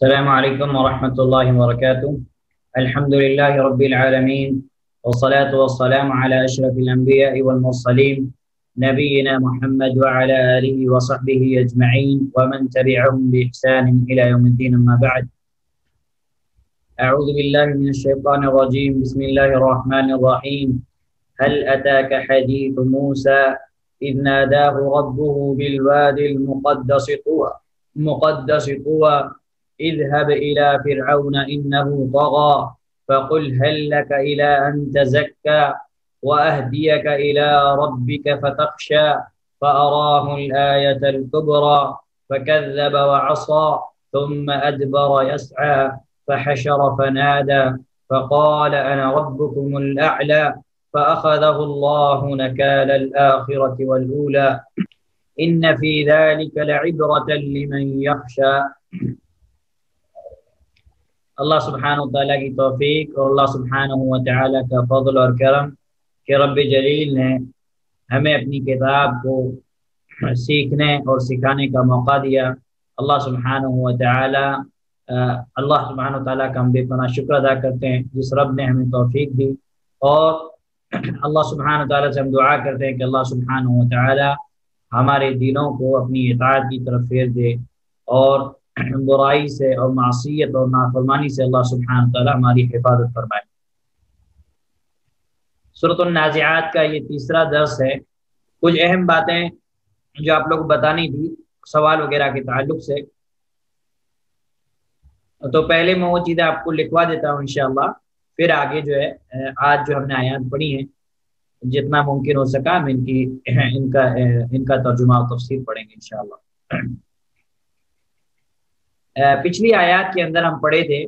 السلام عليكم ورحمة الله وبركاته. الحمد لله رب العالمين، والصلاة والسلام على أشرف الأنبياء والمرسلين نبينا محمد وعلى آله وصحبه أجمعين ومن تبعهم بإحسان إلى يوم الدين. أما بعد، أعوذ بالله من الشيطان الرجيم. بسم الله الرحمن الرحيم. هل أتاك حديث موسى إذ ناداه ربه بالوادي المقدس طوى اذهب إلى فرعون إنه طغى فقل هل لك إلى أن تزكى وأهديك إلى ربك فتخشى فأراه الآية الكبرى فكذب وعصى ثم أدبر يسعى فحشر فنادى فقال أنا ربكم الأعلى فأخذه الله نكال الآخرة والأولى إن في ذلك لعبرة لمن يخشى. اللہ سبحانہ و تعالیٰ کی توفیق اور اللہ سبحانہ و تعالیٰ کا فضل اور کرم کہ رب جلیل نے ہمیں اپنی کتاب کو سیکھنے اور سکھانے کا موقع دیا. اللہ سبحانہ و تعالیٰ کا ہم بے پناہ شکر ادا کرتے ہیں جس رب نے ہمیں توفیق دی، اور اللہ سبحانہ و تعالیٰ سے ہم دعا کرتے ہیں کہ اللہ سبحانہ و تعالیٰ ہمارے دلوں کو اپنی اطاعت کی طرف پھیر دے، اور برائی سے اور معصیت اور نافرمانی سے اللہ سبحانہ وتعالی ہماری حفاظت فرمائے. سورۃ النازعات کا یہ تیسرا درس ہے. کچھ اہم باتیں جو آپ لوگ کو بتانی تھی سوال وغیرہ کے تعلق سے، تو پہلے میں وہ چیزیں آپ کو لکھوا دیتا ہوں انشاءاللہ، پھر آگے جو ہے آج جو ہم نے آیات پڑھی ہیں جتنا ممکن ہو سکا ہم ان کا ترجمہ اور تفسیر پڑھیں گے انشاءاللہ. پچھلی آیات کے اندر ہم پڑھے تھے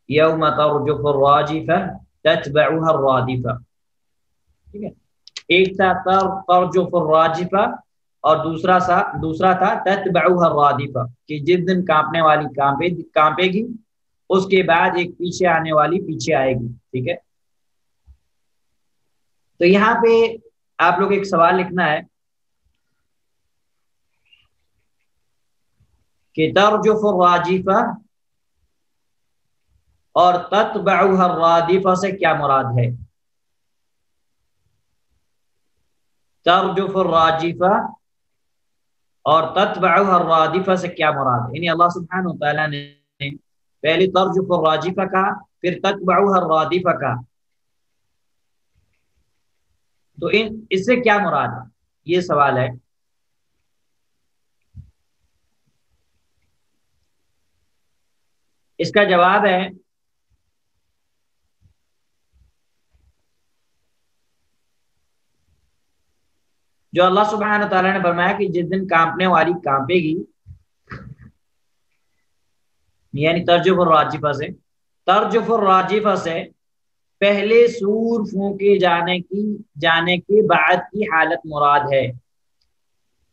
یوم ترجف الراجفہ تتبعها الرادفہ. ٹھیک ہے، ایک تھا ترجف الراجفہ اور دوسرا تھا تتبعها الرادفہ، کہ جس دن کانپنے والی کانپے گی اس کے بعد ایک پیچھے آنے والی پیچھے آئے گی. ٹھیک ہے، تو یہاں پہ آپ لوگ ایک سوال لکھنا ہے کہ ترجف الراجفہ اور تتبعها الرادفہ سے کیا مراد ہے. ترجف الراجفہ اور تتبعها الرادفہ سے کیا مراد ہے؟ یعنی اللہ سبحانہ و تعالیٰ نے پہلے ترجف الراجفہ کہا، پھر تتبعها الرادفہ کہا، تو اس سے کیا مراد ہے؟ یہ سوال ہے. اس کا جواب ہے جو اللہ سبحانہ تعالیٰ نے فرمایا کہ جس دن کانپنے والی کانپے گی، یعنی ترجف الراجفہ سے پہلے سور پھونکے جانے کے بعد کی حالت مراد ہے.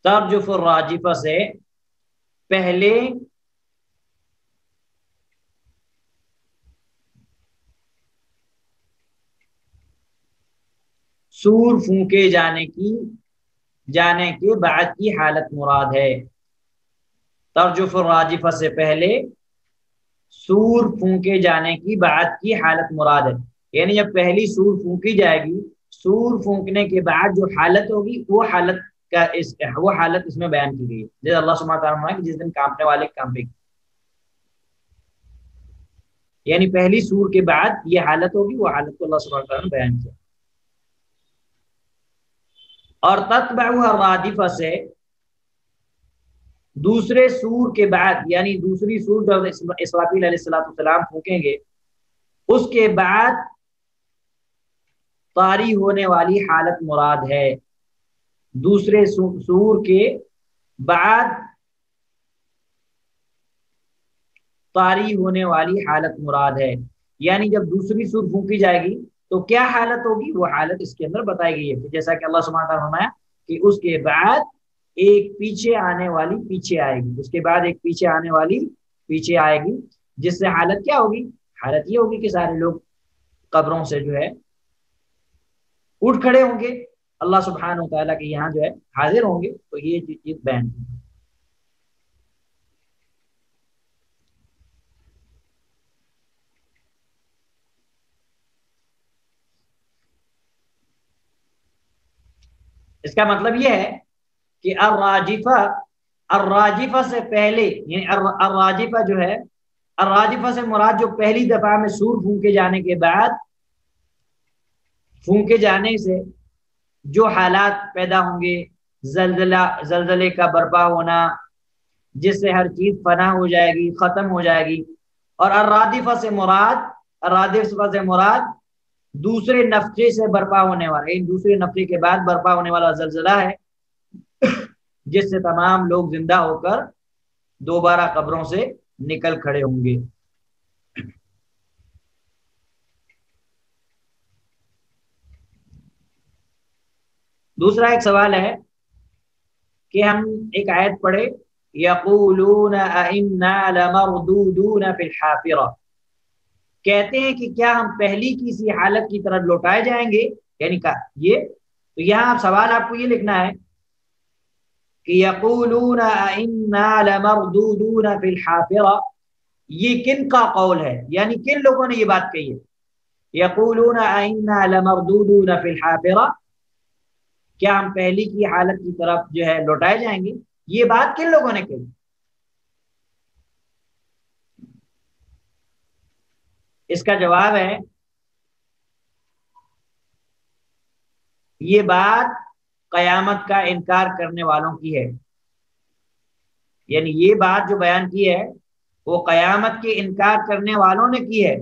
ترجف الراجفہ سے پہلے سور پھونکے جانے کے بعد کی حالت مراد ہے. ترجف الراجفہ سے پہلے سور پھونکے جانے کی بعد کی حالت مراد ہے. یعنی جب پہلی سور پھونکی جائے گی، سور پھونکنے کے بعد جو حالت ہوگی وہ حالت اس میں بیان کی گئی ہے. جیسے اللہ سبحانہ تعالیٰ نے کہ جس دن کانپنے والے کانپے گی، یعنی پہلی سور کے بعد یہ حالت ہوگی، وہ حالت کو اللہ سبحانہ تعالیٰ نے بیان کیا. اور تتبعها الرادفہ سے دوسرے سور کے بعد، یعنی دوسری سور جب اسرافیل علیہ السلام پھونکیں گے اس کے بعد طاری ہونے والی حالت مراد ہے. دوسرے سور کے بعد طاری ہونے والی حالت مراد ہے. یعنی جب دوسری سور پھونکی جائے گی تو کیا حالت ہوگی، وہ حالت اس کے اندر بتائی گئی ہے. جیسا کہ اللہ سبحانہ تعالیٰ نے فرمایا کہ اس کے بعد ایک پیچھے آنے والی پیچھے آئے گی، اس کے بعد ایک پیچھے آنے والی پیچھے آئے گی، جس سے حالت کیا ہوگی؟ حالت یہ ہوگی کہ سارے لوگ قبروں سے جو ہے اٹھ کھڑے ہوں گے، اللہ سبحانہ تعالیٰ کے یہاں جو ہے حاضر ہوں گے. تو یہ چیز بیان کی. اس کا مطلب یہ ہے کہ الراجفہ، الراجفہ سے پہلے، یعنی الراجفہ جو ہے، الراجفہ سے مراد جو پہلی دفعہ میں سور پھونکے جانے کے بعد، پھونکے جانے سے جو حالات پیدا ہوں گے، زلزلے کا برپا ہونا، جس سے ہر چیز فنا ہو جائے گی، ختم ہو جائے گی. اور الرادفہ سے مراد، الرادفہ سے مراد دوسرے نفخے سے برپا ہونے والا، ان دوسرے نفخے کے بعد برپا ہونے والا زلزلہ ہے، جس سے تمام لوگ زندہ ہو کر دوبارہ قبروں سے نکل کھڑے ہوں گے. دوسرا ایک سوال ہے کہ ہم ایک آیت پڑھے، یقولون ائنا لمردودون فی الحافرہ، کہتے ہیں کہ کیا ہم پہلی کسی حالت کی طرف لوٹائے جائیں گے، یعنی کہ یہ تو یہاں سوال آپ کو یہ لکھنا ہے کہ یقولون ائنا لمردودون فی الحافرہ، یہ کن کا قول ہے، یعنی کن لوگوں نے یہ بات کہی ہے. یقولون ائنا لمردودون فی الحافرہ، کیا ہم پہلی کی حالت کی طرف جو ہے لوٹائے جائیں گے، یہ بات کن لوگوں نے کہی. اس کا جواب ہے یہ بات قیامت کا انکار کرنے والوں کی ہے، یعنی یہ بات جو بیان کی ہے وہ قیامت کے انکار کرنے والوں نے کی ہے،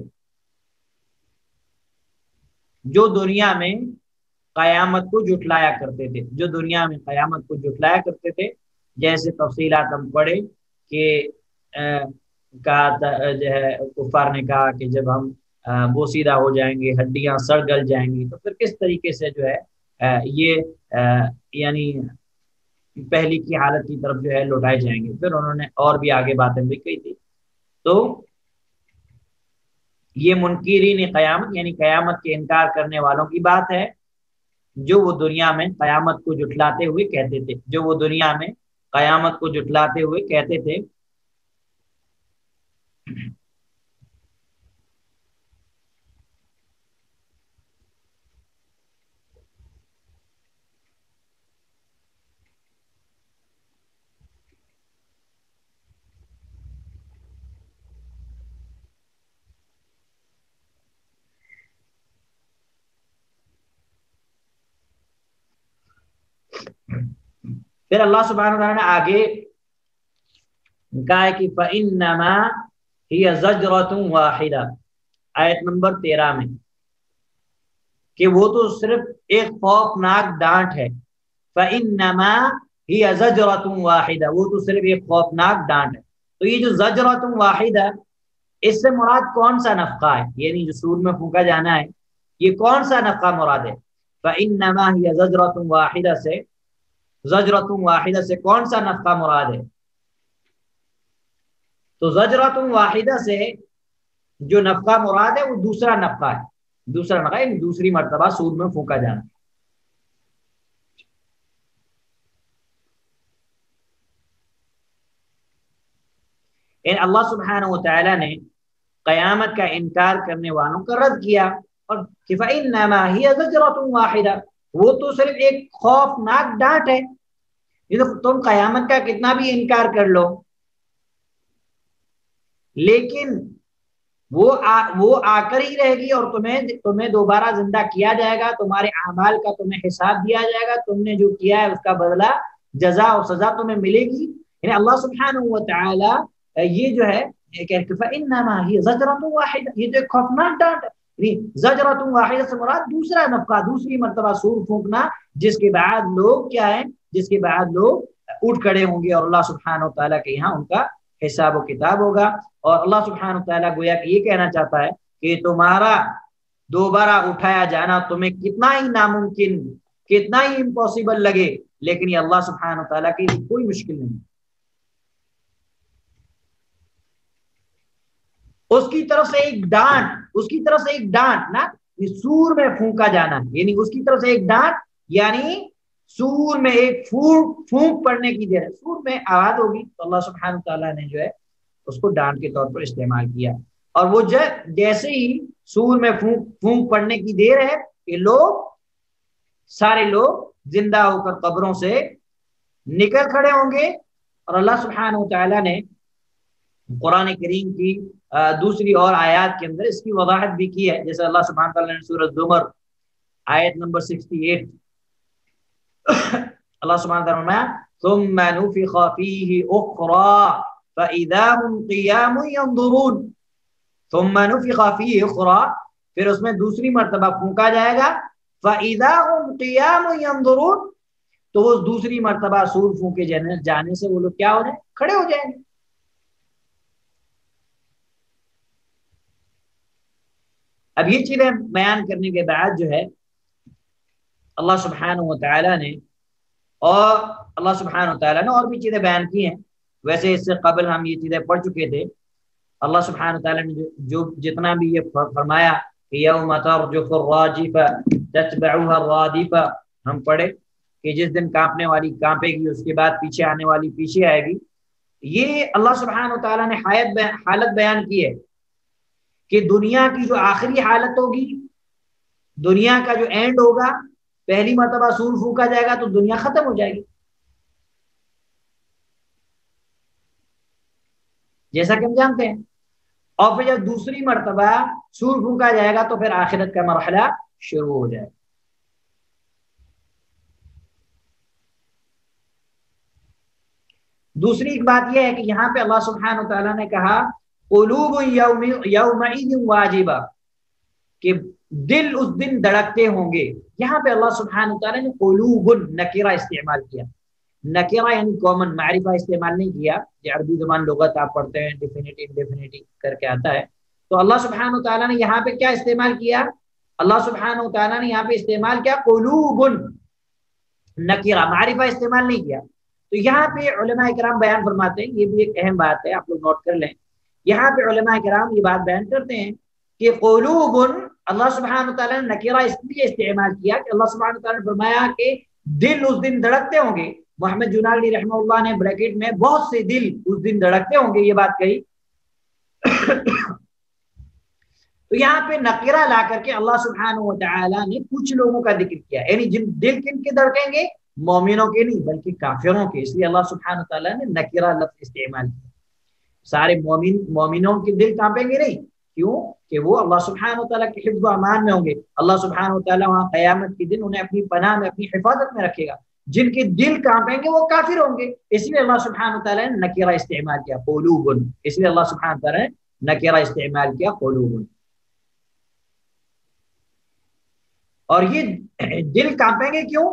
جو دنیا میں قیامت کو جھٹلایا کرتے تھے، جو دنیا میں قیامت کو جھٹلایا کرتے تھے. جیسے تفصیلات ہم پڑھے کہ کہا جو ہے کفار نے کہا کہ جب ہم بوسیدہ ہو جائیں گے، ہڈیاں سڑ گل جائیں گی، تو پھر کس طریقے سے جو ہے یہ یعنی پہلی کی حالت کی طرف جو ہے لوٹائے جائیں گے. پھر انہوں نے اور بھی آگے باتیں بھی کہی تھی. تو یہ منکرین قیامت یعنی قیامت کے انکار کرنے والوں کی بات ہے، جو وہ دنیا میں قیامت کو جھٹلاتے ہوئے کہتے تھے، جو وہ دنیا میں قیامت کو جھٹلاتے ہوئے کہتے تھے. پھر اللہ سبحانہ وتعالی نے آگے کہا ہے کہ فَإِنَّمَا هِيَ زَجْرَةٌ وَاحِدَةٌ، آیت نمبر 13 میں، کہ وہ تو صرف ایک خوفناک ڈانٹ ہے. فَإِنَّمَا هِيَ زَجْرَةٌ وَاحِدَةٌ، وہ تو صرف ایک خوفناک ڈانٹ ہے. تو یہ جو زجرۃ واحدہ، اس سے مراد کون سا نفخہ ہے، یعنی جو سور میں پھونکا جانا ہے، یہ کون سا نفخہ مراد ہے. فَإِنَّمَا هِيَ زَجْرَةٌ وَاحِدَةٌ سے، زجرۃ واحدہ سے کون سا نفخہ مراد ہے. تو زجرۃ واحدہ سے جو نفخہ مراد ہے وہ دوسرا نفخہ ہے، دوسرا نفخہ یعنی دوسری مرتبہ سور میں پھونکا جانا. اللہ سبحانہ و تعالی نے قیامت کا انکار کرنے والوں کا رد کیا، اور فَإِنَّمَا هِيَ زَجْرَةٌ وَاحِدَةٌ، وہ تو صرف ایک خوفناک ڈانٹ ہے. تم قیامت کا کتنا بھی انکار کر لو، لیکن وہ آ کر ہی رہے گی، اور تمہیں دوبارہ زندہ کیا جائے گا، تمہارے اعمال کا تمہیں حساب دیا جائے گا، تم نے جو کیا ہے اس کا بدلہ، جزا اور سزا تمہیں ملے گی. یعنی اللہ سبحانہ و تعالی یہ جو ہے فَإِنَّمَا هِيَ زَجْرَةٌ وَاحِدَةٌ، یہ جو خوفناک ڈانٹ ہے. زجرۃ واحدہ سے مراد دوسرا نفخہ، دوسری مرتبہ سور پھونکنا، جس کے بعد لوگ کیا ہے، جس کے بعد لوگ اٹھ کھڑے ہوں گے اور اللہ سبحانہ و تعالیٰ کے یہاں ان کا حساب و کتاب ہوگا. اور اللہ سبحانہ و تعالیٰ گویا کہ یہ کہنا چاہتا ہے کہ تمہارا دوبارہ اٹھایا جانا تمہیں کتنا ہی ناممکن، کتنا ہی امپاسبل لگے، لیکن یہ اللہ سبحانہ و تعالیٰ کے لیے کوئی مشکل نہیں. اس کی طرف سے ایک ڈانٹ، اس کی طرف سے ایک ڈانٹ نا، سور میں پھونکا جانا، یعنی اس کی طرف سے ایک ڈانٹ، یعنی سور میں ایک پھونک پڑنے کی دیر ہے، سور میں آواز ہوگی تو اللہ سبحانہ و تعالیٰ نے جو ہے اس کو ڈانٹ کے طور پر استعمال کیا. اور وہ جیسے ہی سور میں پھونک پڑنے کی دیر ہے کہ لوگ سارے لوگ زندہ ہو کر قبروں سے نکل کھڑے ہوں گے۔ اور اللہ سبحانہ و تعالیٰ نے قرآن کریم کی دوسری اور آیات کے اندر اس کی وضاحت بھی کی ہے، جیسے اللہ سبحانہ وتعالیٰ نے سورۃ زمر آیت نمبر 68 اللہ سبحانہ وتعالیٰ نے ثم نفخ فیہ اخری فاذا هم قیام ينظرون، ثم نفخ فیہ اخری، پھر اس میں دوسری مرتبہ پھونکا جائے گا، فاذا هم قیام ينظرون، تو اس دوسری مرتبہ سور پھونکے جانے سے وہ لوگ کیا ہو جائیں، کھڑے ہو جائیں گے۔ اب یہ چیزیں بیان کرنے کے بعد جو ہے اللہ سبحانہ و تعالیٰ نے اور بھی چیزیں بیان کی ہیں، ویسے اس سے قبل ہم یہ چیزیں پڑھ چکے تھے۔ اللہ سبحانہ و تعالیٰ نے جو جتنا بھی یہ فرمایا کہ یوم ترجف الراجفہ تتبعها الرادفہ، ہم پڑھے کہ جس دن کانپنے والی کانپے گی، اس کے بعد پیچھے آنے والی پیچھے آئے گی۔ یہ اللہ سبحانہ و تعالیٰ نے حالت بیان کی ہے کہ دنیا کی جو آخری حالت ہوگی، دنیا کا جو اینڈ ہوگا، پہلی مرتبہ سور پھونکا جائے گا تو دنیا ختم ہو جائے گی، جیسا کہ ہم جانتے ہیں۔ اور پھر جب دوسری مرتبہ سور پھونکا جائے گا تو پھر آخرت کا مرحلہ شروع ہو جائے گا۔ دوسری ایک بات یہ ہے کہ یہاں پہ اللہ سبحانہ و تعالیٰ نے کہا قلوب یومئذ واجبہ، کہ دل اس دن دھڑکتے ہوں گے۔ یہاں پہ اللہ سبحانہ وتعالیٰ نے قلوب نکرہ استعمال کیا، نکرہ یعنی کامن، معرفہ استعمال نہیں کیا۔ یہ عربی زبان لغت آپ پڑھتے ہیں ڈیفینیٹ انڈیفینیٹ کر کے آتا ہے، تو اللہ سبحانہ وتعالیٰ نے یہاں پہ کیا استعمال کیا؟ اللہ سبحانہ وتعالیٰ نے یہاں پہ استعمال کیا قلوب نکرہ، معرفہ استعمال نہیں کیا۔ تو یہاں پہ علماء کرام بیان فرماتے ہیں، یہ بھی ایک اہم بات ہے، آپ لوگ نوٹ کر لیں۔ یہاں پہ علماء کرام یہ بات بیان کرتے ہیں کہ قلوب اللہ سبحانہ وتعالیٰ نے نکرہ اس لیے استعمال کیا کہ اللہ سبحانہ وتعالیٰ نے فرمایا کہ دل اس دن دھڑکتے ہوں گے۔ محمد جناگڑی رحمہ اللہ نے بریکٹ میں بہت سے دل اس دن دھڑکتے ہوں گے یہ بات کہی۔ تو یہاں پہ نکرہ لا کر کے اللہ سبحانہ وتعالیٰ نے کچھ لوگوں کا ذکر کیا، یعنی جن دل کن کے دھڑکیں گے، مومنوں کے نہیں بلکہ کافروں کے، اس لیے اللہ سبحانہ وتعالیٰ نے نکرہ لفظ استعمال کیا۔ سارے مومنوں کے دل کانپیں گے نہیں، کیوں کہ وہ اللہ سبحانہ وتعالیٰ کے حفظ و امان میں ہوں گے۔ اللہ سبحانہ وتعالیٰ وہاں قیامت کے دن انہیں اپنی پناہ میں، اپنی حفاظت میں رکھے گا۔ جن کے دل کانپیں گے وہ کافر ہوں گے، اس لیے اللہ سبحانہ وتعالیٰ نے نکرہ استعمال کیا قلوب، اس لیے اللہ سبحانہ وتعالیٰ نے نکرہ استعمال کیا قلوب۔ اور یہ دل کانپیں گے کیوں؟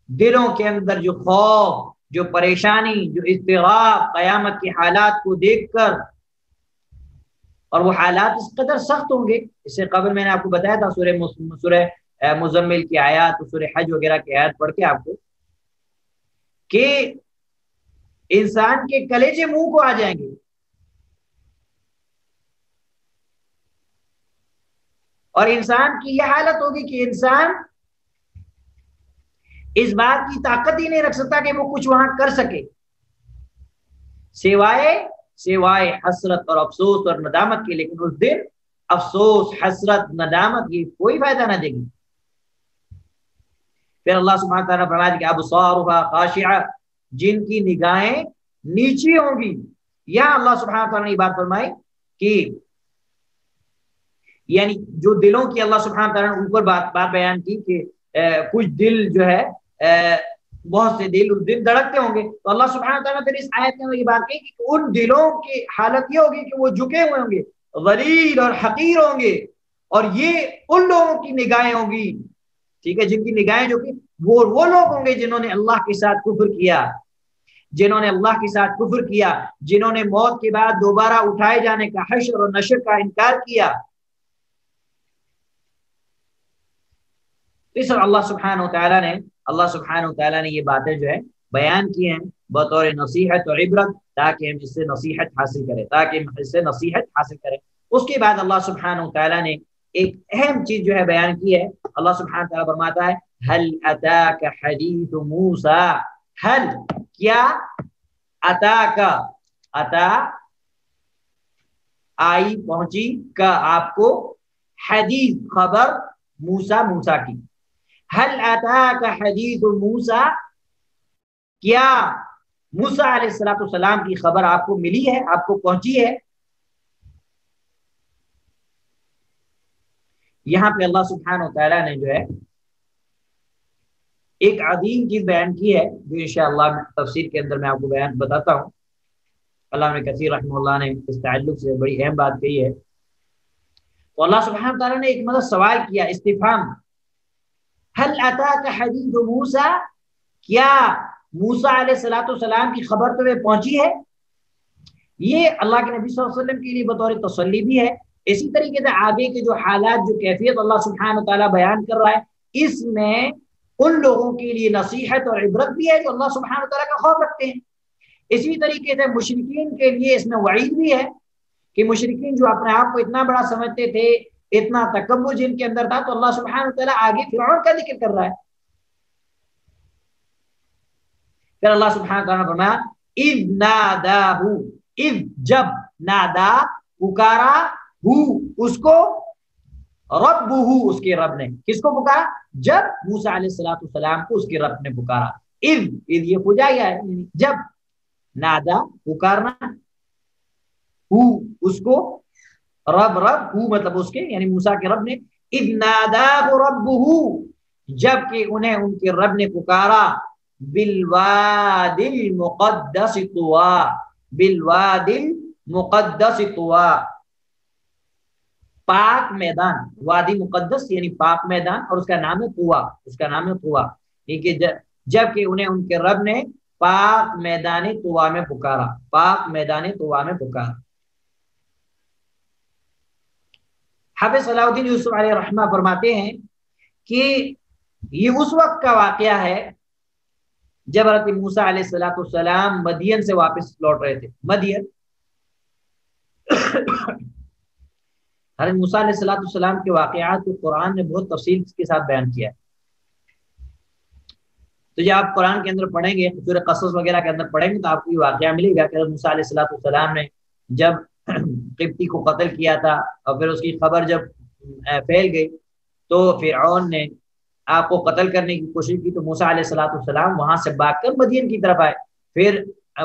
دلوں کے اندر جو خوف، جو پریشانی، جو اضطراب قیامت کی حالات کو دیکھ کر، اور وہ حالات اس قدر سخت ہوں گے۔ اس سے قبل میں نے آپ کو بتایا تھا سورہ مزمل کی آیات، سورہ حج وغیرہ کی آیات پڑھ کے آپ کو، کہ انسان کے کلیجے منہ کو آ جائیں گے۔ اور انسان کی یہ حالت ہوگی کہ انسان اس بات کی طاقت ہی نہیں رکھ سکتا کہ وہ کچھ وہاں کر سکے، سوائے حسرت اور افسوس اور ندامت کے۔ لیکن اس دن افسوس، حسرت، ندامت یہ کوئی فائدہ نہ دے گی۔ پھر اللہ سبحانہ تعالیٰ فرمایا کہ ابصارها خاشعہ، جن کی نگاہیں نیچی ہوں گی۔ یہاں اللہ سبحانہ تعالیٰ نے یہ بات فرمائی کہ یعنی جو دلوں کی اللہ سبحانہ تعالیٰ نے اوپر بات بیان کی کہ کچھ دل جو ہے بہت سے دل اس دن دھڑکتے ہوں گے، تو اللہ سبحانہ تعالیٰ پھر اس آیت میں یہ بات کہی کہ ان دلوں کی حالت یہ ہوگی کہ وہ جھکے ہوئے ہوں گے، ذلیل اور حقیر ہوں گے۔ اور یہ ان لوگوں کی نگاہیں ہوں گی، ٹھیک ہے، جن کی نگاہیں جو کہ وہ لوگ ہوں گے جنہوں نے اللہ کے ساتھ کفر کیا، جنہوں نے موت کے بعد دوبارہ اٹھائے جانے کا، حشر اور نشر کا انکار کیا۔ اس اللہ سبحانہ وتعالیٰ نے یہ باتیں جو ہے بیان کی ہیں بطور نصیحت اور عبرت، تاکہ ہم اس سے نصیحت حاصل کریں۔ اس کے بعد اللہ سبحانہ وتعالیٰ نے ایک اہم چیز جو ہے بیان کی ہے۔ اللہ سبحانہ وتعالیٰ فرماتا ہے هل اتاک حدیث موسیٰ، ہل کیا، اتاک اتا آئی پہنچی، کا آپ کو، حدیث خبر، موسیٰ کی، هل اتاک حدیث موسیٰ، کیا موسیٰ علیہ السلام کی خبر آپ کو ملی ہے، آپ کو پہنچی ہے؟ یہاں پہ اللہ سبحانہ و تعالیٰ نے جو ہے ایک عظیم چیز بیان کی ہے، جو انشاءاللہ تفسیر کے اندر میں آپ کو بیان بتاتا ہوں۔ علامہ کثیر رحمہ اللہ نے اس تعلق سے بڑی اہم بات کہی ہے۔ تو اللہ سبحانہ تعالیٰ نے ایک مطلب سوال کیا، استفہام، هل اتاک حدیث موسیٰ، کیا موسیٰ علیہ السلام کی خبر تمہیں پہنچی ہے؟ یہ اللہ کے نبی صلی اللہ علیہ وسلم کے لیے بطور تسلی بھی ہے۔ اسی طریقے سے آگے کے جو حالات، جو کیفیت اللہ سبحانہ تعالیٰ بیان کر رہا ہے، اس میں ان لوگوں کے لیے نصیحت اور عبرت بھی ہے جو اللہ سبحانہ تعالیٰ کا خوف رکھتے ہیں۔ اسی طریقے سے مشرکین کے لیے اس میں وعید بھی ہے کہ مشرکین جو اپنے آپ کو اتنا بڑا سمجھتے تھے، اتنا تکبر جن کے اندر تھا، تو اللہ سبحانہ تعالیٰ آگے فرعون کا ذکر کر رہا ہے۔ پھر اللہ سبحانہ تعالیٰ نے فرمایا اذ ناداہ، اذ جب، نادا پکارا، ہو اس کو، ربہ اس کے رب نے، کس کو پکارا؟ جب موسیٰ علیہ السلام کو اس کے رب نے پکارا۔ اذ یہ فجائیہ ہے، جب، نادا پکارنا، ہو اس کو، رب ہو مطلب اس کے یعنی موسیٰ کے رب نے، اذ ناداہ ربہ جب کہ انہیں ان کے رب نے پکارا، بالوادی المقدس طویٰ، بالوادی المقدس طویٰ، پاک میدان، وادی مقدس یعنی پاک میدان، اور اس کا نام ہے طویٰ، اس کا نام ہے طویٰ، جب کہ انہیں ان کے رب نے پاک میدان طویٰ میں پکارا، پاک میدان طویٰ میں پکارا۔ حافظ صلاح الدین یوسف علیہ رحمہ فرماتے ہیں کہ یہ اس وقت کا واقعہ ہے جب حضرت موسیٰ علیہ السلام مدین سے واپس لوٹ رہے تھے۔ مدین، حضرت موسیٰ علیہ السلام کے واقعات کو قرآن نے بہت تفصیل کے ساتھ بیان کیا ہے۔ تو جب آپ قرآن کے اندر پڑھیں گے، سورہ قصص وغیرہ کے اندر پڑھیں گے، تو آپ کو یہ واقعہ ملے گا کہ حضرت موسیٰ علیہ السلام نے جب قبطی کو قتل کیا تھا اور پھر اس کی خبر جب پھیل گئی تو فرعون نے آپ کو قتل کرنے کی کوشش کی، تو موسیٰ علیہ السلام وہاں سے بھاگ کر مدین کی طرف آئے۔ پھر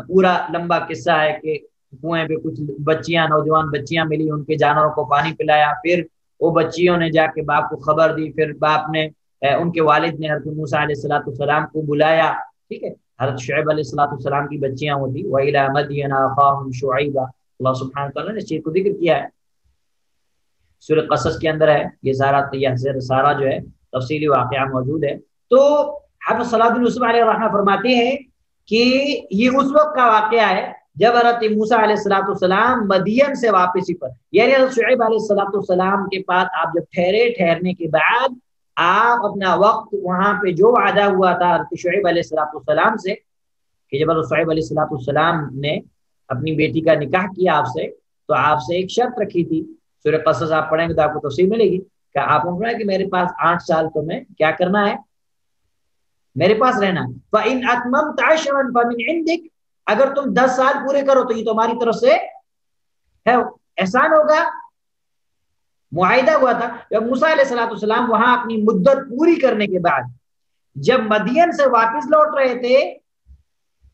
پورا لمبا قصہ ہے کہ کنویں پہ کچھ بچیاں، نوجوان بچیاں ملی، ان کے جانوروں کو پانی پلایا، پھر وہ بچیوں نے جا کے باپ کو خبر دی، پھر باپ نے، ان کے والد نے حضرت موسیٰ علیہ السلام کو بلایا، ٹھیک ہے۔ حضرت شعیب علیہ السلام کی بچیاں ہوتی، وَإِلَىٰ مَدْيَنَ أَخَاهُمْ شُعَيْبًا، اللہ سبحانہ تعالیٰ نے اس چیز کو ذکر کیا ہے، سورہ قصص کے اندر ہے، یہ سارا جو ہے تفصیلی واقعہ موجود ہے۔ تو حافظ صلاح الدین یوسف علیہ الرحمہ فرماتے ہیں کہ یہ اس وقت کا واقعہ ہے جب حضرت موسیٰ علیہ السلام مدین سے واپسی پر، یعنی حضرت شعیب علیہ السلام کے پاس آپ جب ٹھہرنے کے بعد آپ اپنا وقت وہاں پہ جو وعدہ ہوا تھا حضرت شعیب علیہ السلام سے، کہ جب حضرت شعیب علیہ السلام نے اپنی بیٹی کا نکاح کیا آپ سے، تو آپ سے ایک شرط رکھی تھی۔ سورہ قصص آپ پڑھیں گے تو آپ کو تفصیل ملے گی کہ آپ نے فرمایا کہ میرے پاس 8 سال تمہیں کیا کرنا ہے، میرے پاس رہنا ہے۔ فَإِنْ أَتْمَمْتَ عَشْرًا فَمِنْ عِنْدِكَ، اگر تم 10 سال پورے کرو تو یہ تمہاری طرف سے ہے، احسان ہوگا، معاہدہ ہوا تھا۔ جب موسیٰ علیہ السلام وہاں اپنی مدت پوری کرنے کے بعد جب مدین سے واپس لوٹ رہے تھے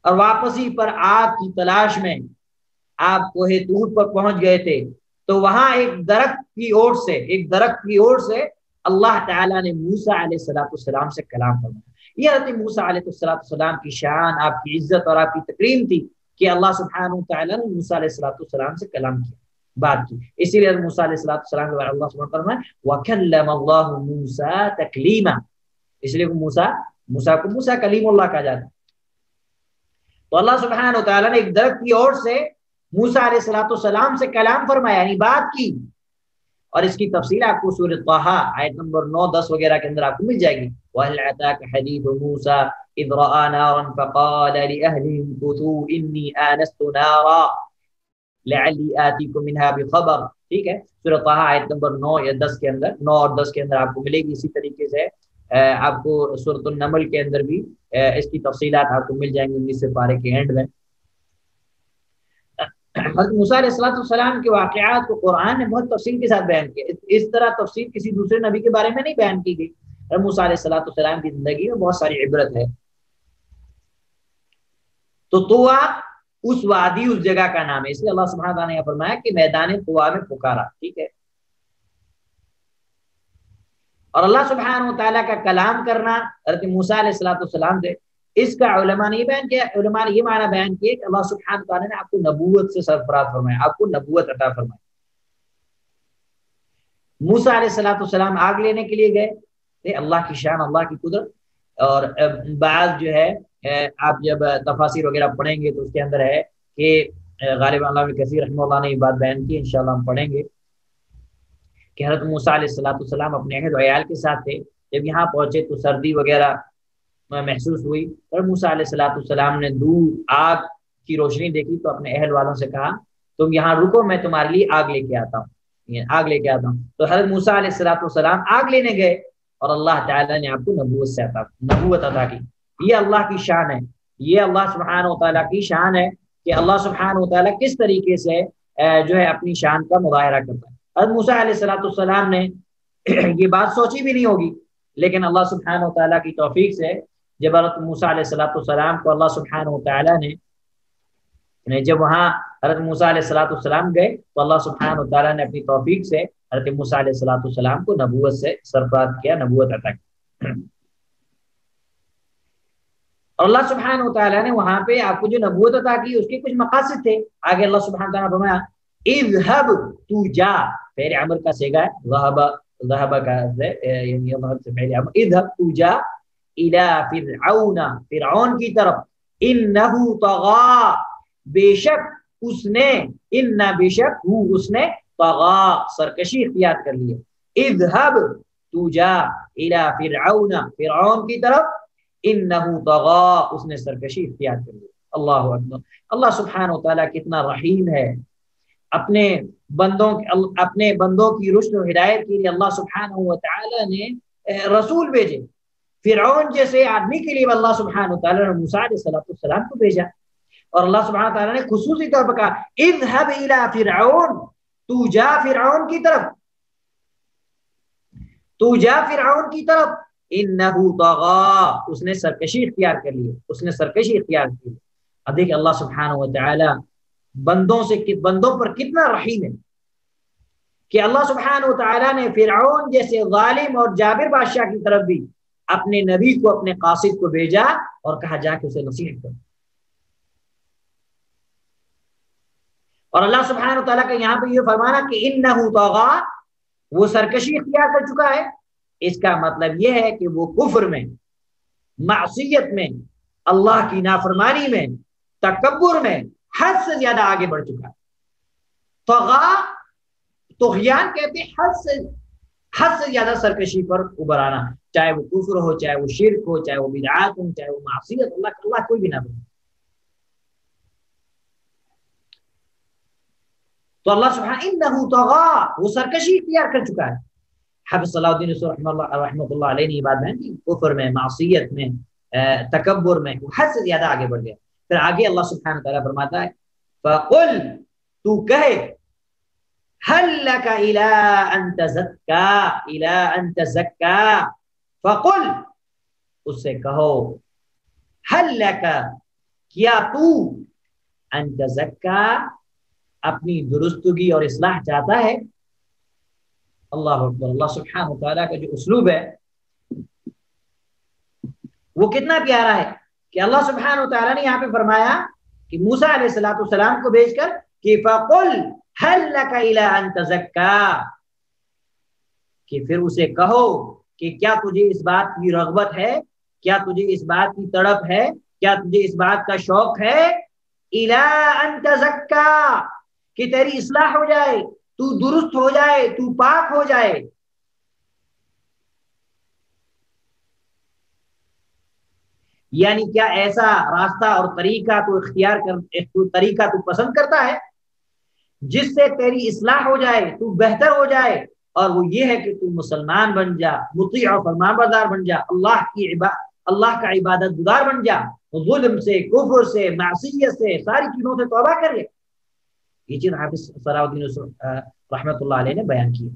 اور واپسی پر آگ کی تلاش میں آپ کوہ طور پر پہنچ گئے تھے، تو وہاں ایک درخت کی اوٹ سے اللہ تعالیٰ نے موسیٰ علیہ السلام سے کلام فرمایا۔ یہ حضرت موسیٰ علیہ السلام کی شان، آپ کی عزت اور آپ کی تکریم تھی کہ اللہ سبحانہ وتعالیٰ نے موسیٰ علیہ السلام سے کلام کیا، بات کی۔ اسی لیے موسیٰ علیہ السلام کے بارے اللہ سبحانہ وتعالیٰ نے وَكَلَّمَ اللَّهُ مُوسَىٰ تَكْلِيمًا، اس لیے موسیٰ کو موسیٰ کلیم اللہ کہا جاتا ہے۔ تو اللہ سبحانہ وتعالیٰ نے ایک درخت کی اور سے موسیٰ علیہ السلام سے کلام فرمایا، یعنی بات کی، اور اس کی تفصیل آپ کو سورۃ طٰہٰ آیت نمبر 9، 10 وغیرہ کے اندر آپ کو مل جائے گی۔ وَهَلْ أَتَاكَ حَدِيثُ مُوسَىٰ إِذْ رَأَىٰ نَارًا فَقَالَ لِأَهْلِهِ امْكُثُوا إِنِّي آنَسْتُ نَارًا لَعَلِّي آتِيكُم مِّنْهَا بِخَبَرٍ، ٹھیک ہے۔ سورۃ طٰہٰ آیت نمبر 9 یا 10 کے اندر، 9 اور 10 کے اندر آپ کو ملے گی۔ اسی طریقے سے آپ کو سورۃ النمل کے اندر بھی اس کی تفصیلات آپ کو مل جائیں گی 19ویں پارے کے اینڈ میں۔ حضرت موسیٰ علیہ السلام کے واقعات کو قرآن نے بہت تفصیل کے ساتھ بیان کیا، اس طرح تفصیل کسی دوسرے نبی کے بارے میں نہیں بیان کی گئی۔ اور موسیٰ علیہ السلام کی زندگی میں بہت ساری عبرت ہے۔ تو طوا اس وادی، اس جگہ کا نام ہے، اس لیے اللہ سبحانہ تعالیٰ نے یہ فرمایا کہ میدان طوا میں پکارا، ٹھیک ہے۔ اور اللہ سبحانہ و تعالیٰ کا کلام کرنا حضرت موسیٰ علیہ السلام سے، اس کا علماء نے یہ بیان کیا، علماء نے یہ معنی بیان کیا کہ اللہ سبحانہ تعالیٰ نے آپ کو نبوت سے سرفراز فرمایا، آپ کو نبوت عطا فرمایا۔ موسیٰ علیہ السلام آگ لینے کے لیے گئے، اللہ کی شان، اللہ کی قدرت۔ اور بعض جو ہے آپ جب تفاسیر وغیرہ پڑھیں گے تو اس کے اندر ہے کہ غالباً علامہ کثیر رحمہ اللہ نے یہ بات بیان کی، انشاءاللہ ہم پڑھیں گے کہ حضرت موسیٰ علیہ السلام اپنے اہل و عیال کے ساتھ تھے، جب یہاں پہنچے تو سردی وغیرہ محسوس ہوئی، اور موسیٰ علیہ السلام نے دور آگ کی روشنی دیکھی تو اپنے اہل والوں سے کہا تم یہاں رکو، میں تمہارے لیے آگ لے کے آتا ہوں، آگ لے کے آتا ہوں۔ تو حضرت موسیٰ علیہ السلام آگ لینے گئے اور اللہ تعالیٰ نے آپ کو نبوت عطا کی۔ یہ اللہ کی شان ہے، یہ اللہ سبحانہ و تعالیٰ کی شان ہے کہ اللہ سبحانہ و تعالیٰ کس طریقے سے جو ہے اپنی شان کا مظاہرہ کرتا ہے۔ حضرت موسیٰ علیہ السلام نے یہ بات سوچی بھی نہیں ہوگی، لیکن اللہ سبحانہ و تعالیٰ کی توفیق سے جب حضرت موسیٰ علیہ السلام کو اللہ سبحانہ و تعالیٰ نے جب وہاں حضرت موسیٰ علیہ السلام گئے تو اللہ سبحانہ و تعالیٰ نے اپنی توفیق سے حضرت موسیٰ علیہ السلام کو نبوت سے سرفراز کیا، نبوت عطا کی۔ اور اللہ سبحانہ و تعالیٰ نے وہاں پہ آپ کو جو نبوت عطا کی اس کے کچھ مقاصد تھے۔ آگے اللہ سبحانہ و تعالیٰ نے فرمایا اذهب، تو جا، فعل امر کا صیغہ ہے، ذهب کا یعنی ذهب سے پہلے امر، اذهب تو جا الى فرعون، فرعون کی طرف، انه طغى، بے شک اس نے، ان بے شک وہ اس نے، طغى سرکشی اختیار کر لی ہے۔ اذهب تو جا الى فرعون، فرعون کی طرف، انه طغى اس نے سرکشی اختیار کر لی۔ اللہ اکبر، اللہ سبحانہ و تعالیٰ کتنا رحیم ہے، اپنے بندوں کی رشد و ہدایت کے لیے اللہ سبحانہ و تعالیٰ نے رسول بھیجے۔ فرعون جیسے آدمی کے لیے اللہ سبحانہ و تعالیٰ نے موسیٰ علیہ السلام کو بھیجا، اور اللہ سبحانہ و تعالیٰ نے خصوصی طور پر کہا اذهب الى فرعون، تو جا فرعون کی طرف، تو جا فرعون کی طرف، انه طغى اس نے سرکشی اختیار کر لی، اس نے سرکشی اختیار کی۔ اب دیکھیں اللہ سبحانہ و تعالیٰ بندوں پر کتنا رحیم ہے کہ اللہ سبحانہ و تعالیٰ نے فرعون جیسے ظالم اور جابر بادشاہ کی طرف بھی اپنے نبی کو، اپنے قاصد کو بھیجا اور کہا جا کے اسے نصیحت کرو۔ اور اللہ سبحانہ و تعالیٰ کا یہاں پہ یہ فرمانا کہ انہ طغى وہ سرکشی اختیار کر چکا ہے، اس کا مطلب یہ ہے کہ وہ کفر میں، معصیت میں، اللہ کی نافرمانی میں، تکبر میں حد سے زیادہ آگے بڑھ چکا ہے۔ طغى طغیان کہتے ہیں حد سے زیادہ سرکشی پر ابھر آنا، چاہے وہ کفر ہو، چاہے وہ شرک ہو، چاہے وہ بدعات ہو، چاہے وہ معصیت، اللہ کوئی بھی نہ بنے۔ تو اللہ سبحانہ انہ طغى وہ سرکشی اختیار کر چکا ہے۔ حافظ صلاح الدین رحمۃ اللہ علیہ نے یہ بات بیان کی، کفر میں، معصیت میں، تکبر میں وہ حد سے زیادہ آگے بڑھ گیا۔ پھر آگے اللہ سبحانہ تعالیٰ فرماتا ہے فَقُلْ تو کہے هَلْ لَكَ إِلَىٰ أَن تَزَكَّىٰ إِلَىٰ أَن تَزَكَّىٰ فَقُلْ اس سے کہو هَلْ لَكَ کیا تو أَن تَزَكَّىٰ اپنی درستگی اور اصلاح چاہتا ہے۔ اللہ اکبر، اللہ سبحانہ تعالیٰ کا جو اسلوب ہے وہ کتنا پیارا ہے کہ اللہ سبحانہ تعالیٰ نے یہاں پہ فرمایا کہ موسیٰ علیہ السلام کو بھیج کر کہ فَقُلْ هَلْ لَكَ إِلَىٰ أَن تَزَكَّىٰ کہ پھر اسے کہو کہ کیا تجھے اس بات کی رغبت ہے، کیا تجھے اس بات کی تڑپ ہے، کیا تجھے اس بات کا شوق ہے، إِلَىٰ أَن تَزَكَّىٰ کہ تیری اصلاح ہو جائے، تو درست ہو جائے، تو پاک ہو جائے۔ یعنی کیا ایسا راستہ اور طریقہ تو اختیار کر، طریقہ تو پسند کرتا ہے جس سے تیری اصلاح ہو جائے، تو بہتر ہو جائے، اور وہ یہ ہے کہ تو مسلمان بن جا، مطیع و فرمانبردار بن جا، اللہ کا عبادت گزار بن جا، ظلم سے، کفر سے، معصیت سے، ساری چیزوں سے توبہ کر لے۔ یہ چیز حافظ صلاح الدین رحمۃ اللہ علیہ نے بیان کی۔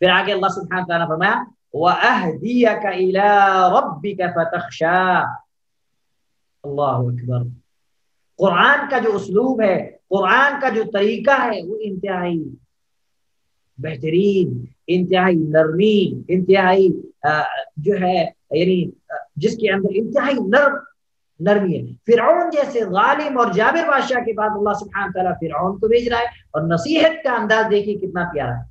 پھر آگے اللہ سبحانہ تعالیٰ نے فرمایا وَأَهْدِيَكَ إِلَىٰ رَبِّكَ فَتَخْشَىٰ. اللہ اکبر. قرآن کا جو اسلوب ہے، قرآن کا جو طریقہ ہے، وہ انتہائی بہترین، انتہائی نرمی، انتہائی جو ہے یعنی جس کے اندر انتہائی نرمی ہے. فرعون جیسے ظالم اور جابر بادشاہ کے بعد اللہ سبحانہ تعالیٰ فرعون کو بھیج رہا ہے، اور نصیحت کا انداز دیکھیے کتنا پیارا ہے.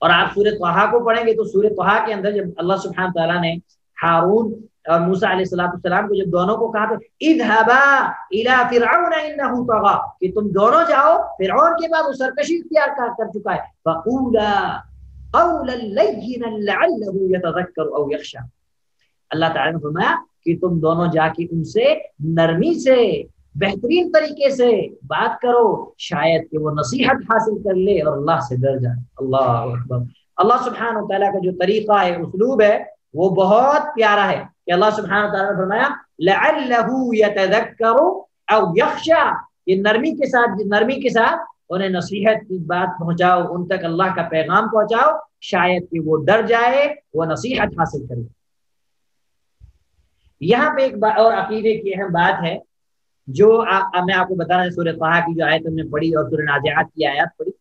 اور آپ سورۃ طٰہٰ کو پڑھیں گے تو سورۃ طٰہٰ کے اندر جب اللہ سبحانہ تعالیٰ نے ہارون اور موسیٰ علیہ السلام کو جب دونوں کو کہا تو اذهبا الى فرعون انه طغى، کہ تم دونوں جاؤ فرعون کے بعد وہ سرکشی اختیار کر چکا ہے، فقولا قولا لینا لعله يتذكر او يخشى. اللہ تعالیٰ نے فرمایا کہ تم دونوں جا کے ان سے نرمی سے بہترین طریقے سے بات کرو، شاید کہ وہ نصیحت حاصل کر لے اور اللہ سے ڈر جائے. اللہ اکبر. اللہ سبحانہ تعالیٰ کا جو طریقہ ہے، اسلوب ہے، وہ بہت پیارا ہے کہ اللہ سبحانہ تعالیٰ نے فرمایا لعلہ یتذکر او یخشی، یہ نرمی کے ساتھ انہیں نصیحت کی بات پہنچاؤ، ان تک اللہ کا پیغام پہنچاؤ، شاید کہ وہ ڈر جائے، وہ نصیحت حاصل کرے. یہاں پہ ایک اور عقیدے کی اہم بات ہے جو میں آپ کو بتانا ہے. سورۃ طٰہٰ کی جو آیت ہم نے پڑھی اور سورۃ نازعات کی آیات پڑھی،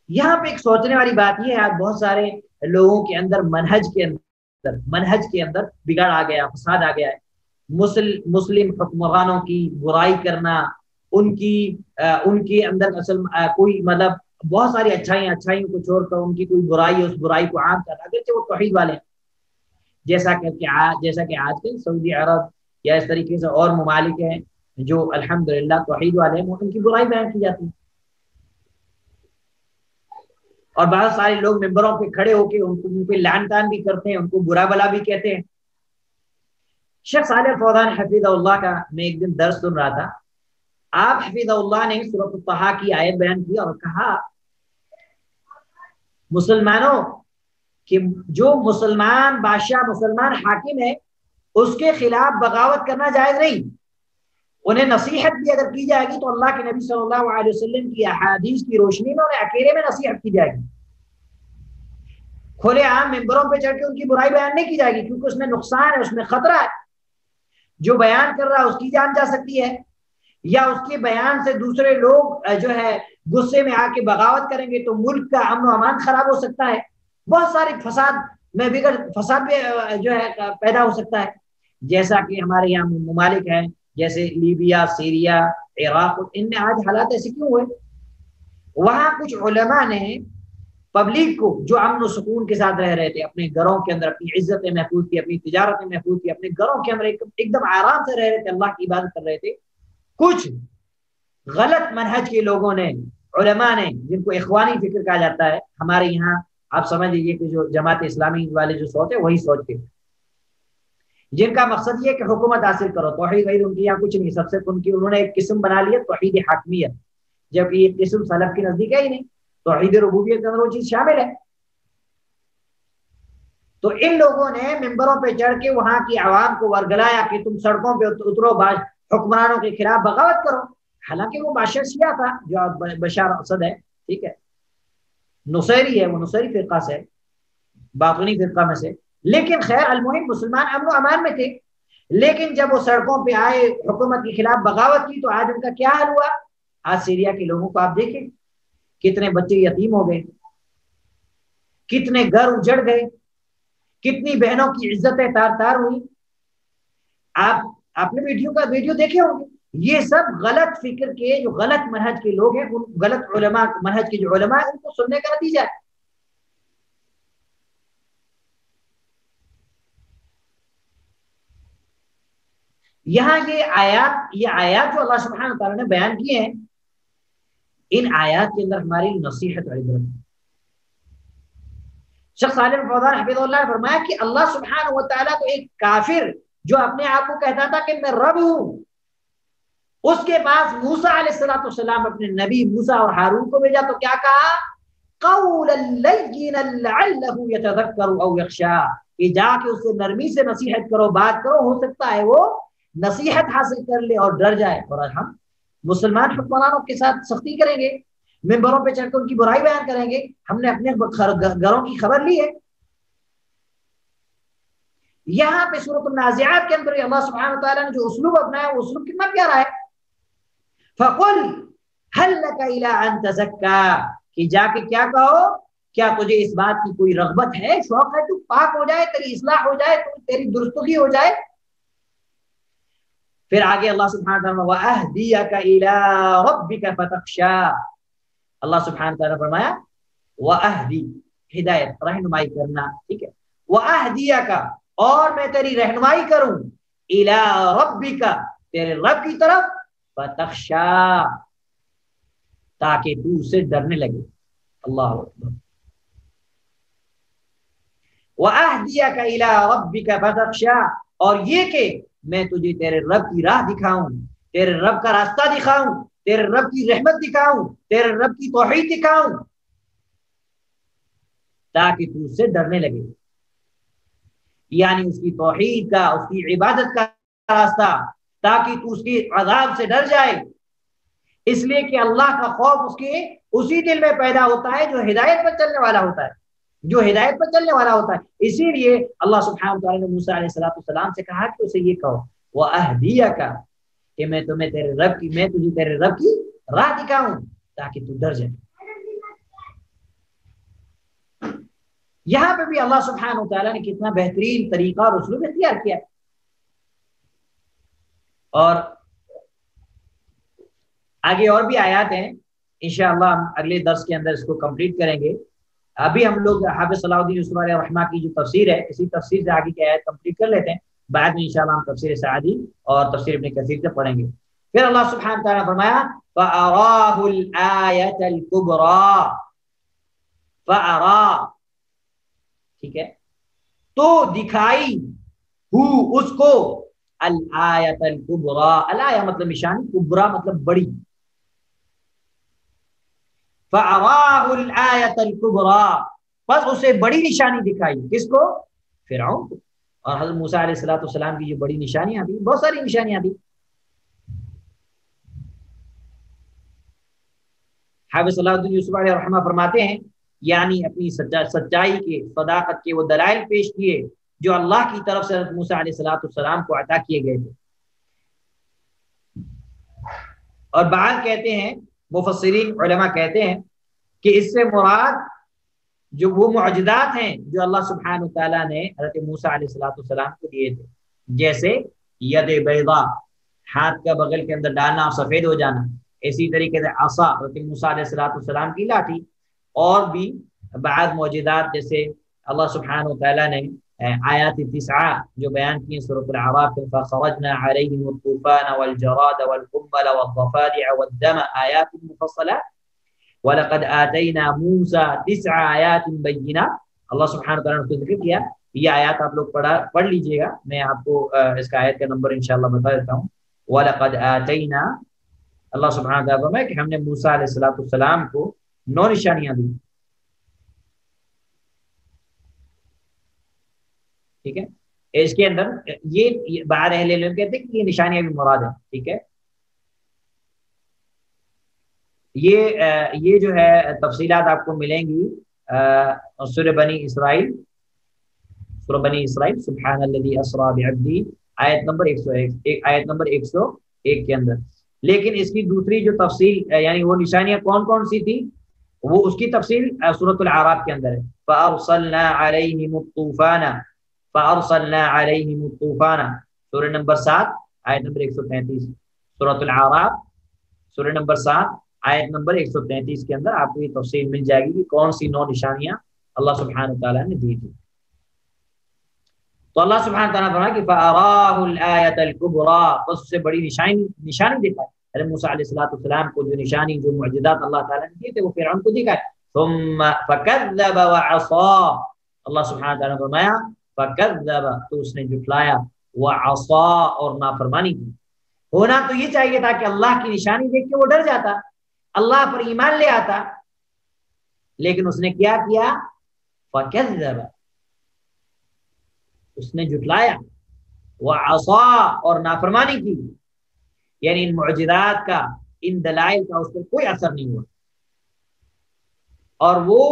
یہاں پہ ایک سوچنے والی بات یہ ہے، آج بہت سارے لوگوں کے اندر منہج کے اندر بگاڑ آ گیا، فساد آ گیا ہے. مسلم حکمرانوں کی برائی کرنا، ان کے اندر اصل کوئی مطلب بہت ساری اچھائیوں کو چھوڑ کر ان کی کوئی برائی ہے، اس برائی کو عام کرنا، اگرچہ وہ توحید والے ہیں. جیسا کہ آج کل سعودی عرب یا اس طریقے سے اور ممالک ہیں جو الحمدللہ توحید والے ہیں، ان کی برائی بیان کی جاتی ہے. اور بہت سارے لوگ ممبروں پہ کھڑے ہو کے ان پہ لعن طعن بھی کرتے ہیں، ان کو برا بلا بھی کہتے ہیں. شیخ صالح الفوزان حفظہ اللہ کا میں ایک دن درس سن رہا تھا. آپ حفظہ اللہ نے سورۃ طٰہٰ کی آیت بیان کی اور کہا مسلمانوں کہ جو مسلمان بادشاہ، مسلمان حاکم ہے، اس کے خلاف بغاوت کرنا جائز نہیں. انہیں نصیحت بھی اگر کی جائے گی تو اللہ کے نبی صلی اللہ علیہ وسلم کی احادیث کی روشنی میں انہیں اکیلے میں نصیحت کی جائے گی. کھلے عام ممبروں پہ چڑھ کے ان کی برائی بیان نہیں کی جائے گی، کیونکہ اس میں نقصان ہے، اس میں خطرہ ہے. جو بیان کر رہا ہے اس کی جان جا سکتی ہے، یا اس کے بیان سے دوسرے لوگ جو ہے غصے میں آ کے بغاوت کریں گے تو ملک کا امن و امان خراب ہو سکتا ہے. بہت سارے فساد جو ہے پیدا ہو سکتا ہے. جیسا کہ ہمارے یہاں ممالک ہیں جیسے لیبیا، سیریا، عراق، ان میں آج حالات ایسے کیوں ہوئے؟ وہاں کچھ علماء نے پبلک کو جو امن و سکون کے ساتھ رہ رہے تھے، اپنے گھروں کے اندر اپنی عزتیں محفوظ کی، اپنی تجارتیں محفوظ کی، اپنے گھروں کے اندر ایک دم آرام سے رہ رہے تھے، اللہ کی عبادت کر رہے تھے. کچھ غلط منہج کے لوگوں نے، علماء نے، جن کو اخوانی فکر کہا جاتا ہے، ہمارے یہاں آپ سمجھ لیجیے کہ جو جماعت اسلامی والے جو سوچ ہے وہی سوچ کے، جن کا مقصد یہ کہ حکومت حاصل کرو، توحید غیر ان کی یہاں کچھ نہیں. سب سے انہوں نے ایک قسم بنا لیا توحید حاکمیت، جبکہ یہ قسم سلف کی نزدیک ہے ہی نہیں. توحید ربوبیت کے اندر وہ چیز شامل ہے. تو ان لوگوں نے ممبروں پہ چڑھ کے وہاں کی عوام کو ورگلایا کہ تم سڑکوں پہ اترو، حکمرانوں کے خلاف بغاوت کرو. حالانکہ وہ بادشاہ شیعہ تھا جو بشار اسد ہے، ٹھیک ہے، نصیری ہے، وہ نصیری فرقہ سے، باطنی فرقہ میں سے. لیکن خیر المہم مسلمان امن و امان میں تھے. لیکن جب وہ سڑکوں پہ آئے، حکومت کے خلاف بغاوت کی، تو آج ان کا کیا حال ہوا؟ آج سیریا کے لوگوں کو آپ دیکھیں، کتنے بچے یتیم ہو گئے، کتنے گھر اجڑ گئے، کتنی بہنوں کی عزتیں تار تار ہوئی. آپ نے ویڈیو دیکھے ہوں گے. یہ سب غلط فکر کے، جو غلط منہج کے لوگ ہیں، غلط علماء منہج کے جو علماء ہیں، ان کو سننے کا نتیجہ ہے. یہاں یہ آیات جو اللہ سبحانہ تعالیٰ نے بیان کیے ہیں، ان آیات کے اندر ہماری نصیحت اور عبرت. شیخ صالح الفوزان حفظہ اللہ نے فرمایا کہ اللہ سبحانہ و تعالیٰ کو ایک کافر جو اپنے آپ کو کہتا تھا کہ میں رب ہوں، اس کے پاس موسیٰ علیہ السلام اپنے نبی موسیٰ اور ہارون کو بھیجا تو کیا کہا؟ قولا لینا لعلہ یتذکر او یخشی، کہ جا کے اس سے نرمی سے نصیحت کرو، بات کرو، ہو سکتا ہے وہ نصیحت حاصل کر لے اور ڈر جائے. اور ہم مسلمان حکمرانوں کے ساتھ سختی کریں گے، ممبروں پہ چڑھ کے ان کی برائی بیان کریں گے؟ ہم نے اپنے گھروں کی خبر لی ہے۔ یہاں پہ سورۃ النازعات کے اندر اللہ سبحانہ وتعالیٰ نے جو اسلوب اپنایا وہ اسلوب کتنا پیارا ہے۔ فَقُلْ هَلْ لَكَ إِلَىٰ أَن تَزَكَّىٰ، کہ جا کے کیا کہو، کیا تجھے اس بات کی کوئی رغبت ہے، شوق ہے، تو پاک ہو جائے، تیری اصلاح ہو جائے، تیری درستگی ہو جائے۔ پھر آگے اللہ سبحانہ وتعالیٰ وَأَهْدِيَكَ إِلَىٰ رَبِّكَ فَتَخْشَىٰ، اللہ سبحانہ وتعالیٰ نے فرمایا وَأَهْدِي، ہدایت، رہنمائی کرنا، ٹھیک ہے، وَأَهْدِيَكَ، اور میں تیری رہنمائی کروں، إِلَىٰ رَبِّكَ، تیرے رب کی طرف، فَتَخْشَىٰ، تاکہ تو اسے ڈرنے لگے۔ اللہ اکبر۔ وَأَهْدِيَكَ إِلَىٰ رَبِّكَ فَتَخْشَىٰ، اور یہ کہ میں تجھے تیرے رب کی راہ دکھاؤں، تیرے رب کا راستہ دکھاؤں، تیرے رب کی رحمت دکھاؤں، تیرے رب کی توحید دکھاؤں، تاکہ تو اس سے ڈرنے لگے، یعنی اس کی توحید کا، اس کی عبادت کا راستہ، تاکہ تو اس کی عذاب سے ڈر جائے، اس لیے کہ اللہ کا خوف اس کے اسی دل میں پیدا ہوتا ہے جو ہدایت پر چلنے والا ہوتا ہے، جو ہدایت پر چلنے والا ہوتا ہے۔ اسی لیے اللہ سبحانہ وتعالیٰ نے موسیٰ علیہ السلام سے کہا کہ اسے یہ کہو وَأَهْدِيَكَ، کہ میں تجھے تیرے رب کی راہ دکھاؤں تاکہ تو ڈر جائے۔ یہاں پہ بھی اللہ سبحانہ وتعالیٰ نے کتنا بہترین طریقہ اور اسلوب اختیار کیا، اور آگے اور بھی آیات ہیں، انشاءاللہ ہم اگلے درس کے اندر اس کو کمپلیٹ کریں گے۔ ابھی ہم لوگ حافظ صلاح الدین یوسف علیہ الرحمہ کی جو تفسیر ہے، اسی تفسیر سے آگے کی آیت کمپلیٹ کر لیتے ہیں، بعد میں انشاءاللہ ہم تفسیر سعدی اور تفسیر ابن کثیر سے پڑھیں گے۔ پھر اللہ سبحانہ وتعالیٰ نے فرمایا فَأَرَاهُ الْآيَةَ الْكُبْرَى، فَأَرَا، ٹھیک ہے، تو دکھائی اس کو، الآیت الکبریٰ، الآیہ مطلب نشانی، کبریٰ مطلب بڑی، فَأَرَاهُ الْآیَةَ الْكُبْرَىٰ، بس اسے بڑی نشانی دکھائی، کس کو؟ فرعون کو۔ اور حضرت موسیٰ علیہ السلام کی جو بڑی نشانیاں تھیں، بہت ساری نشانیاں تھیں۔ حافظ صلاح الدین یوسف علیہ الرحمہ فرماتے ہیں، یعنی اپنی سچائی کے، صداقت کے وہ دلائل پیش کیے جو اللہ کی طرف سے حضرت موسیٰ علیہ السلام کو عطا کیے گئے تھے۔ اور بعض کہتے ہیں، مفسرین علماء کہتے ہیں کہ اس سے مراد جو وہ معجزات ہیں جو اللہ سبحانہ وتعالیٰ نے حضرت موسیٰ علیہ السلام کو دیے تھے، جیسے ید بیضاء، ہاتھ کا بغل کے اندر ڈالنا اور سفید ہو جانا، اسی طریقے سے عصا، حضرت موسیٰ علیہ السلام کی لاٹھی، اور بھی بعض معجزات جیسے اللہ سبحانہ وتعالیٰ نے آیات 9 جو بیان کی سورۃ الاعراف، فخرجنا علیہم الطوفان والجراد والقمل والضفادع والدم آیات مفصلات وَلَقَدْ آتَيْنَا مُوسَىٰ 9 آیات بینات، اللہ سبحانہ وتعالیٰ نے اس کو ذکر کیا۔ یہ آیات آپ لوگ پڑھ لیجئے گا، میں آپ کو اس کا آیت کا نمبر انشاءاللہ بتا دیتا ہوں۔ وَلَقَدْ آتَيْنَا، اللہ سبحانہ وتعالیٰ فرمایا کہ ہم نے موسیٰ علیہ السلام کو 9 نشانیاں دی، ٹھیک ہے۔ اس کے اندر یہ بعض اہل علم کہتے ہیں کہ یہ نشانیاں بھی مراد ہیں، ٹھیک ہے۔ یہ جو ہے تفصیلات آپ کو ملیں گی سورہ بنی اسرائیل، سبحان الذی اسریٰ بعبدہ، آیت نمبر 101 کے اندر۔ لیکن اس کی دوسری جو تفصیل، یعنی وہ نشانیاں کون کون سی تھی، وہ اس کی تفصیل سورۃ الاعراف کے اندر ہے۔ فَأَرْسَلْنَا عَلَيْهِمُ الطُّوفَانَ، سورہ نمبر 7 آیت نمبر 133، سورۃ الاعراف سورہ نمبر 7 آیت نمبر 133 کے اندر آپ کو یہ تفصیل مل جائے گی کہ کون سی 9 نشانیاں اللہ سبحانہ وتعالیٰ نے دی تھی۔ تو اللہ سبحانہ وتعالیٰ نے فرمایا کہ فَأَرَاهُ الْآيَةَ الْكُبْرَىٰ، بس اسے بڑی نشانی دکھائی۔ حضرت موسیٰ علیہ السلام کو جو نشانی، جو معجزات اللہ تعالیٰ نے دیے تھے وہ فرعون کو دکھائے۔ ثُمَّ فَكَذَّبَ وَعَصَىٰ، اللہ سبحانہ وتعالیٰ نے فرمایا فَكَذَّبَ، تو اس نے جھٹلایا، وَعَصَىٰ، اور نافرمانی کی۔ ہونا تو یہ چاہیے تھا کہ اللہ کی نشانی دیکھ کے وہ ڈر جاتا، اللہ پر ایمان لے آتا، لیکن اس نے کیا کیا؟ فَكَذَّبَ، اس نے جھٹلایا، وَعَصَىٰ، اور نافرمانی کی، یعنی ان معجزات کا، ان دلائل کا اس پر کوئی اثر نہیں ہوا۔ اور وہ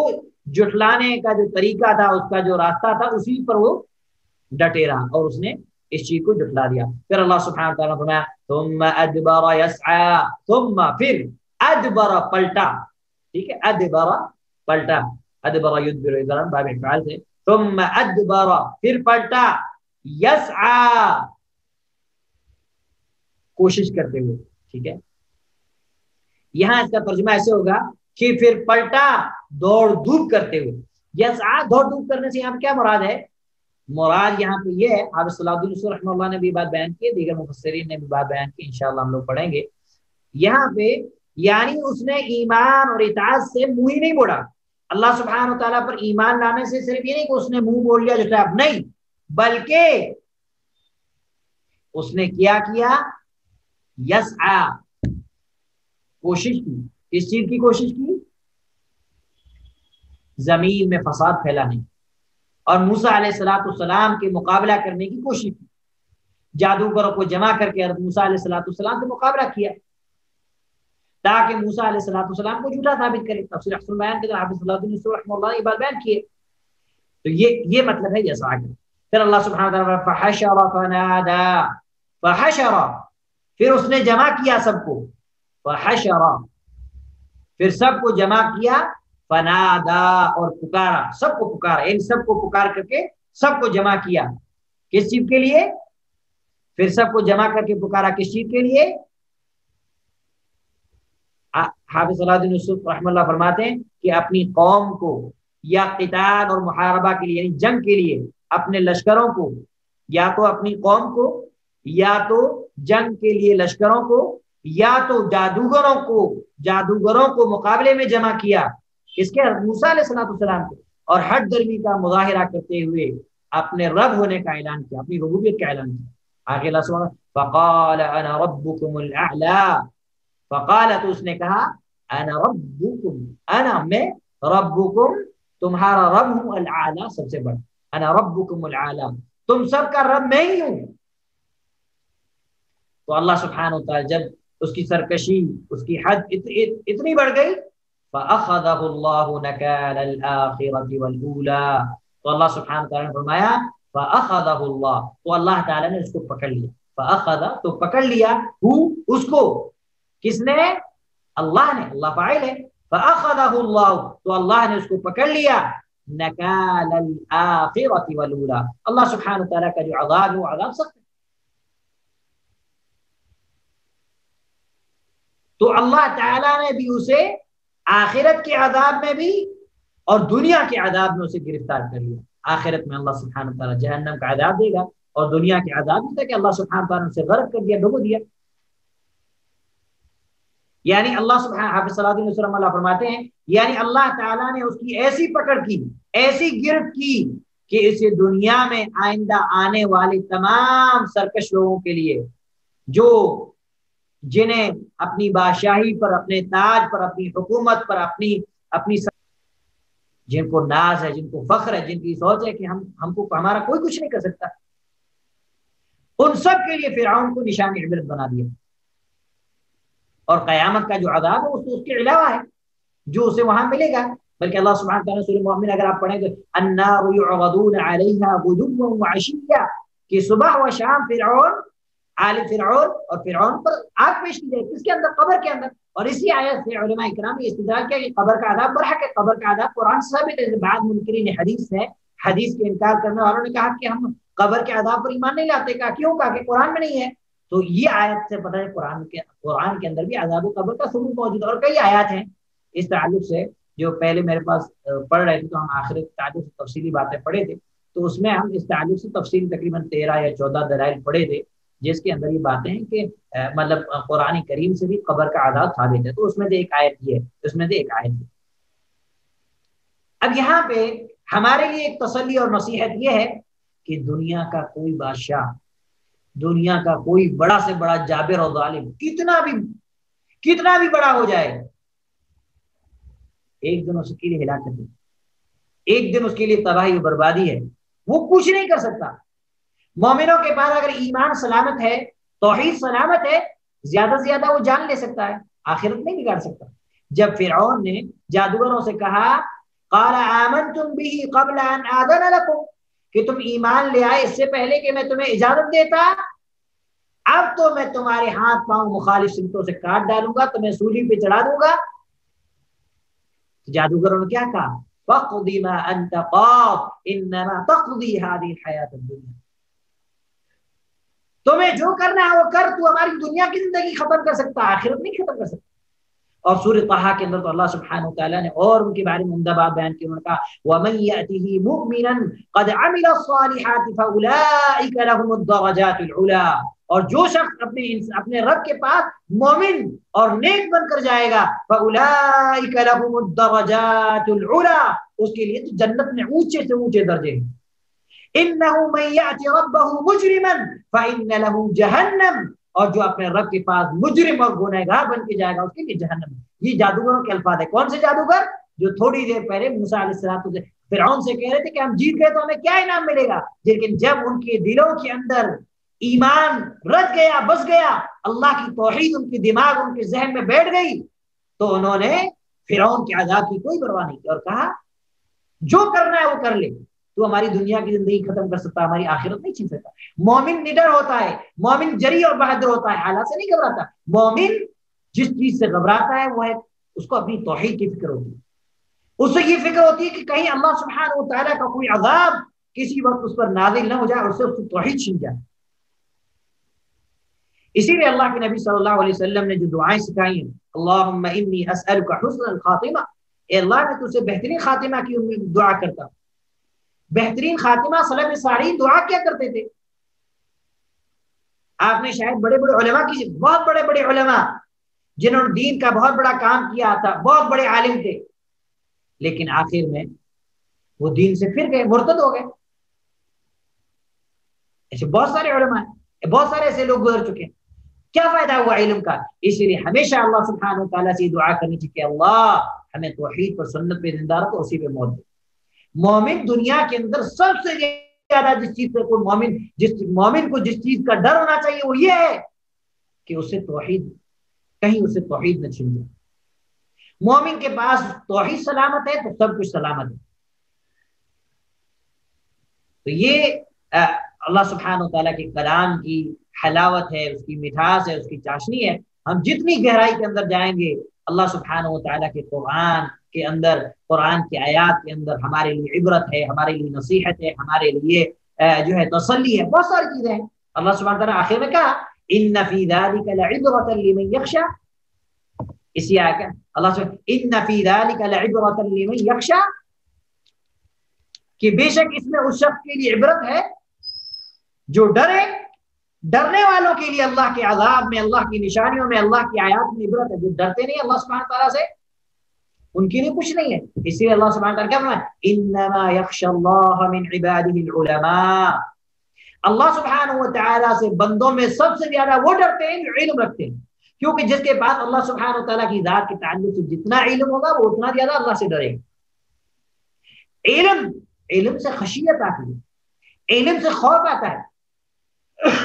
جٹلانے کا جو طریقہ تھا، اس کا جو راستہ تھا، اسی پر وہ ڈٹے رہا اور اس نے اس چیز کو جٹلا دیا. پھر اللہ سبحانہ وتعالیٰ نے فرمایا ثم ادبر یسعى، ثم پھر ادبر پلٹا. ٹھیک ہے، ادبر پلٹا، ادبر یدبر ادبر باب افعال سے. ثم ادبر پھر پلٹا، یسعى کوشش کرتے ہوئے. ٹھیک ہے، یہاں اس کا ترجمہ ایسے ہوگا کہ پھر پلٹا دوڑ دھوپ کرتے ہوئے. یسعى دوڑ دھوپ کرنے سے یہاں کیا مراد ہے؟ مراد یہاں پہ یہ ہے، حافظ صلاح الدین یوسف رحمہ اللہ نے بھی بات بیان کی، دیگر مفسرین نے بھی بات بیان کی، انشاءاللہ ہم لوگ پڑھیں گے. یہاں پہ یعنی اس نے ایمان اور اطاعت سے منہ ہی نہیں موڑا. اللہ سبحانہ و تعالیٰ پر ایمان لانے سے صرف یہ نہیں کہ اس نے منہ موڑ لیا جیسے اب نہیں، بلکہ اس نے کیا یسعى کوشش کی. اس چیز کی کوشش کی؟ زمین میں فساد پھیلانے اور موسیٰ علیہ السلام کے مقابلہ کرنے کی کوشش کی. جادوگروں کو جمع کر کے حضرت موسیٰ علیہ السلام سے مقابلہ کیا تاکہ موسیٰ علیہ السلام کو جھوٹا ثابت کرے. تفسیر احسن بیان کے حافظ صلاح الدین یوسف رحمہ اللہ نے یہ بات بیان کی ہے. تو یہ مطلب ہے یسعى کا. پھر اللہ سبحانہ وتعالیٰ فحشر فنادى، فحشر پھر اس نے جمع کیا سب کو، فحشر پھر سب کو جمع کیا، فنادا اور پکارا، سب کو پکارا، ان سب کو پکار کر کے سب کو جمع کیا. کس چیز کے لیے؟ پھر سب کو جمع کر کے پکارا کس چیز کے لیے؟ حافظ صلاح الدین یوسف رحمہ اللہ فرماتے ہیں کہ اپنی قوم کو یا قتال اور محاربہ کے لیے، یعنی جنگ کے لیے اپنے لشکروں کو، یا تو اپنی قوم کو، یا تو جنگ کے لیے لشکروں کو، یا تو جادوگروں کو مقابلے میں جمع کیا. اس کے موسیٰ علیہ السلام کو، اور ہٹ درمی کا مظاہرہ کرتے ہوئے اپنے رب ہونے کا اعلان کیا، اپنی ربوبیت کا اعلان کیا. آگے اللہ سبحانہ فقال انا ربکم الاعلی، فقال تو اس نے کہا انا ربکم، انا میں، ربکم تمہارا رب ہوں، الاعلی سب سے بڑا، انا ربکم الاعلی تم سب کا رب میں ہی ہوں. تو اللہ سبحانہ وتعالی جب اس کی سرکشی، اس کی حد اتنی بڑھ گئی، فَأَخَذَهُ اللَّهُ نَكَالَ الْآخِرَةِ وَالْأُولَى، تو اللہ سبحانہ وتعالی نے فرمایا فَأَخَذَهُ اللَّهُ، تو اللہ تعالی نے اس کو پکڑ لیا. فَأَخَذَ تو پکڑ لیا، اس کو، کس نے؟ اللہ نے، اللہ فاعل ہے. فَأَخَذَهُ اللَّهُ تو اللہ نے اس کو پکڑ لیا، نَكَالَ الْآخِرَةِ وَالْأُولَى، اللہ سبحانہ وتعالی کا جو عذاب ہے وہ عذاب سخت ہے. تو اللہ تعالیٰ نے بھی اسے آخرت کے عذاب میں بھی اور دنیا کے عذاب میں اسے گرفتار کر لیا. آخرت میں اللہ سبحانہ وتعالیٰ جہنم کا عذاب دے گا، اور دنیا کے عذاب میں کہ اللہ سبحانہ وتعالیٰ نے اسے غرق کر دیا، ڈبو دیا. یعنی اللہ سبحانہ، حافظ صلاح الدین یوسف رحمہ اللہ فرماتے ہیں، یعنی اللہ تعالیٰ نے اس کی ایسی پکڑ کی، ایسی گرفت کی کہ اسے دنیا میں آئندہ آنے والے تمام سرکش لوگوں کے لیے، جو جنہیں اپنی بادشاہی پر، اپنے تاج پر، اپنی حکومت پر، اپنی جن کو ناز ہے، جن کو فخر ہے، جن کی سوچ ہے کہ ہم کو ہمارا کوئی کچھ نہیں کر سکتا، ان سب کے لیے فرعون کو نشان عبرت بنا دیا. اور قیامت کا جو عذاب ہے اس کے علاوہ ہے جو اسے وہاں ملے گا. بلکہ اللہ سبحانہ وتعالیٰ سورہ مومن اگر آپ پڑھیں تو النار يعرضون عليها غدوا وعشيا، کہ صبح و شام فرعون، آل فرعون اور فرعون پر آگ پیش کی جائے. کس کے اندر؟ قبر کے اندر. اور اسی آیت سے علماء کرام نے استدلال کیا کہ قبر کا عذاب برحق ہے، قبر کا عذاب قرآن سے ثابت ہے. بعض منکرین حدیث ہے، حدیث کے انکار کرنے والوں نے کہا کہ ہم قبر کے عذاب پر ایمان نہیں لاتے. کہا کیوں؟ کہا کہ قرآن میں نہیں ہے. تو یہ آیت سے پتہ ہے قرآن کے اندر بھی عذاب و قبر کا ثبوت موجود ہے. اور کئی آیات ہیں اس تعلق سے جو پہلے میرے پاس پڑھ رہے تھے، تو ہم آخر تعلق سے تفصیلی باتیں پڑھے تھے، تو اس میں ہم اس تعلق سے تفصیلی تقریباً 13 یا 14 دلائل پڑھے تھے، جس کے اندر یہ باتیں ہیں کہ مطلب قرآن کریم سے بھی قبر کا عذاب ثابت ہے. تو اس میں سے ایک آیت یہ ہے، اس میں سے ایک آیت ہے. اب یہاں پہ ہمارے لیے ایک تسلی اور نصیحت یہ ہے کہ دنیا کا کوئی بادشاہ، دنیا کا کوئی بڑا سے بڑا جابر اور ظالم کتنا بھی بڑا ہو جائے، ایک دن اس کے لیے ہلاکت ہے، ایک دن اس کے لیے تباہی و بربادی ہے. وہ کچھ نہیں کر سکتا. مومنوں کے پاس اگر ایمان سلامت ہے، توحید سلامت ہے، زیادہ سے زیادہ وہ جان لے سکتا ہے، آخرت نہیں بگاڑ سکتا. جب فرعون نے جادوگروں سے کہا قال آمنتم به قبل ان آذن لكم کہ تم ایمان لے آئے اس سے پہلے کہ میں تمہیں اجازت دیتا، اب تو میں تمہارے ہاتھ پاؤں مخالف سمتوں سے کاٹ ڈالوں گا، تمہیں سولی پہ چڑھا دوں گا۔ جادوگروں نے کیا کہا فَاقْضِ مَا أَنْتَ قَاضٍ إِنَّمَا تَقْضِي هَذِهِ الْحَيَاةَ الدُّنْيَا، تمہیں جو کرنا ہے وہ کر، تو ہماری دنیا کی زندگی ختم کر سکتا، آخرت نہیں ختم کر سکتا۔ اور سورہ طٰہٰ کے اندر تو اللہ سبحانہ وتعالیٰ نے اور ان کے بارے میں عمدہ بات بیان کی، انہوں نے کہا وَمَن يَأْتِهِ مُؤْمِنًا قَدْ عَمِلَ الصَّالِحَاتِ فَأُولَٰئِكَ لَهُمُ الدَّرَجَاتُ الْعُلَىٰ، اور جو شخص اپنے رب کے پاس مومن اور نیک بن کر جائے گا فَأُولَٰئِكَ لَهُمُ الدَّرَجَاتُ الْعُلَىٰ، اس کے لیے تو جنت میں اونچے سے اونچے درجے ہیں۔ إِنَّهُ مَن يَأْتِ رَبَّهُ مُجْرِمًا فَإِنَّ لَهُ جَهَنَّمَ، اور جو اپنے رب کے پاس مجرم اور گنہگار بن کے جائے گا اس کے لیے جہنم ہے۔ یہ جادوگروں کے الفاظ ہے۔ کون سے جادوگر؟ جو تھوڑی دیر پہلے موسیٰ علیہ السلام سے فرعون سے کہہ رہے تھے کہ ہم جیت گئے تو ہمیں کیا انعام ملے گا، لیکن جب ان کے دلوں کے اندر ایمان رچ گیا، بس گیا، اللہ کی توحید ان کے دماغ ان کے ذہن میں بیٹھ گئی، تو انہوں نے فرعون کے عذاب کی کوئی پرواہ نہیں کی اور کہا جو کرنا ہے وہ کر لے، تو ہماری دنیا کی زندگی ختم کر سکتا، ہماری آخرت نہیں چھین سکتا۔ مومن نڈر ہوتا ہے، مومن جری اور بہادر ہوتا ہے، حالات سے نہیں گھبراتا۔ مومن جس چیز سے گھبراتا ہے وہ ہے اس کو اپنی توحید کی فکر ہوتی ہے، اس سے یہ فکر ہوتی ہے کہ کہیں اللہ سبحانہ و تعالیٰ کا کوئی عذاب کسی وقت اس پر نازل نہ ہو جائے اور اس سے اس کی توحید چھین جائے۔ اسی لیے اللہ کے نبی صلی اللہ علیہ وسلم نے جو دعائیں سکھائی ہیں، اللہم انی اسألک حسن الخاتمہ، اے اللہ میں تجھ سے بہترین خاتمہ کی دعا کرتا ہوں۔ بہترین خاتمہ سلف صالحین دعا کیا کرتے تھے؟ آپ نے شاید بڑے بڑے علماء کی، بہت بڑے بڑے علماء جنہوں نے دین کا بہت بڑا کام کیا تھا، بہت بڑے عالم تھے، لیکن آخر میں وہ دین سے پھر گئے، مرتد ہو گئے۔ ایسے بہت سارے علماء ہیں، بہت سارے ایسے لوگ گزر چکے ہیں، کیا فائدہ ہوا علم کا؟ اسی لیے ہمیشہ اللہ سبحانہ و تعالیٰ سے دعا کرنی چاہیے کہ اللہ ہمیں توحید پر سنت پہ زندہ رکھو، اسی پہ موت دے۔ مومن دنیا کے اندر سب سے زیادہ جس چیز سے کوئی مومن کو جس چیز کا ڈر ہونا چاہیے وہ یہ ہے کہ اسے توحید، کہیں اسے توحید نہ چھین جائے۔ مومن کے پاس توحید سلامت ہے تو سب کچھ سلامت ہے۔ تو یہ اللہ سبحانہ و تعالیٰ کے کلام کی حلاوت ہے، اس کی مٹھاس ہے، اس کی چاشنی ہے۔ ہم جتنی گہرائی کے اندر جائیں گے اللہ سبحانہ و تعالیٰ کے قرآن کے اندر، قرآن کی آیات کے اندر ہمارے لیے عبرت ہے، ہمارے لیے نصیحت ہے، ہمارے لیے جو ہے تسلی ہے، بہت ساری چیزیں ہیں۔ اللہ سبحانہ و تعالیٰ آخر میں کہا ان فی ذلک لعبرۃ لمن یخشی، اسی آیت کا اللہ سبحانہ ان فی ذلک لعبرۃ لمن یخشی، کہ بے شک اس میں اس شخص کے لیے عبرت ہے جو ڈرے۔ ڈرنے والوں کے لیے اللہ کے عذاب میں، اللہ کی نشانیوں میں، اللہ کی آیات میں عبرت ہے۔ جو ڈرتے نہیں اللہ سبحانہ تعالیٰ سے ان کے لیے کچھ نہیں ہے۔ اسی لیے اللہ سبحانہ تعالیٰ کیا فرمایا انما یخشی اللہ من عبادہ العلماء، اللہ سبحانہ و تعالیٰ سے بندوں میں سب سے زیادہ وہ ڈرتے ہیں جو علم رکھتے ہیں، کیونکہ جس کے پاس اللہ سبحانہ و تعالیٰ کی ذات کے تعلق سے جتنا علم ہوگا وہ اتنا زیادہ اللہ سے ڈرے گا۔ علم سے خشیت آتی ہے، علم سے خوف آتا ہے،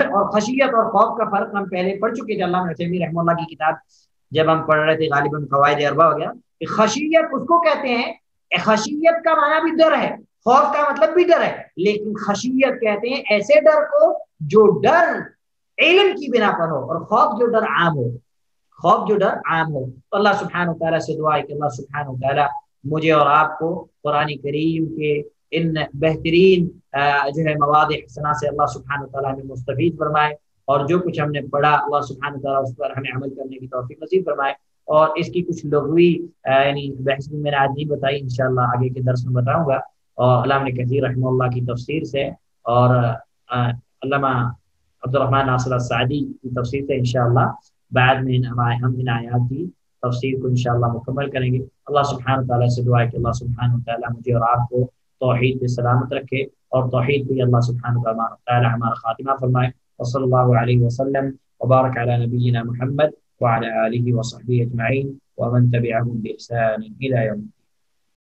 اور خشیت اور خوف کا فرق ہم پہلے پڑھ چکے تھے۔ علامہ عثیمین رحمہ اللہ کی کتاب جب ہم پڑھ رہے تھے غالباً قواعد اربعہ وغیرہ، کہ خشیت اس کو کہتے ہیں، خشیت کا معنی بھی ڈر ہے، خوف کا مطلب بھی ڈر ہے، لیکن خشیت کہتے ہیں ایسے ڈر کو جو ڈر علم کی بنا پر ہو، اور خوف جو ڈر عام ہو، خوف جو ڈر عام ہو۔ تو اللہ سبحانہ و تعالیٰ سے دعا ہے کہ اللہ سبحانہ و تعالیٰ مجھے اور آپ کو قرآن کریم کے ان بہترین جو ہے مواد حسنہ سے اللہ سبحانہ وتعالیٰ ہمیں مستفید فرمائے، اور جو کچھ ہم نے پڑھا اللہ سبحانہ وتعالیٰ اس پر ہمیں عمل کرنے کی توفیق نصیب فرمائے۔ اور اس کی کچھ لغوی یعنی بحث میں نے آج نہیں بتائی، انشاءاللہ آگے کے درس میں بتاؤں گا، اور علامہ کثیر رحمہ اللہ کی تفسیر سے اور علامہ عبدالرحمن ناصر السعدی کی تفسیر سے انشاءاللہ بعد میں ہم ان آیات کی تفسیر کو انشاءاللہ مکمل کریں گے۔ اللہ سبحانہ وتعالیٰ سے دعا ہے کہ اللہ سبحانہ وتعالیٰ مجھے اور آپ کو توحید پہ سلامت رکھے، اور توحید پہ اللہ سبحانہ وتعالی ہمارا خاتمہ فرمائے۔ وصلی اللہ علیہ وسلم وبارک علی نبینا محمد وعلی آلہ وصحبہ اجمعین ومن تبعهم بإحسان إلى يوم الدين۔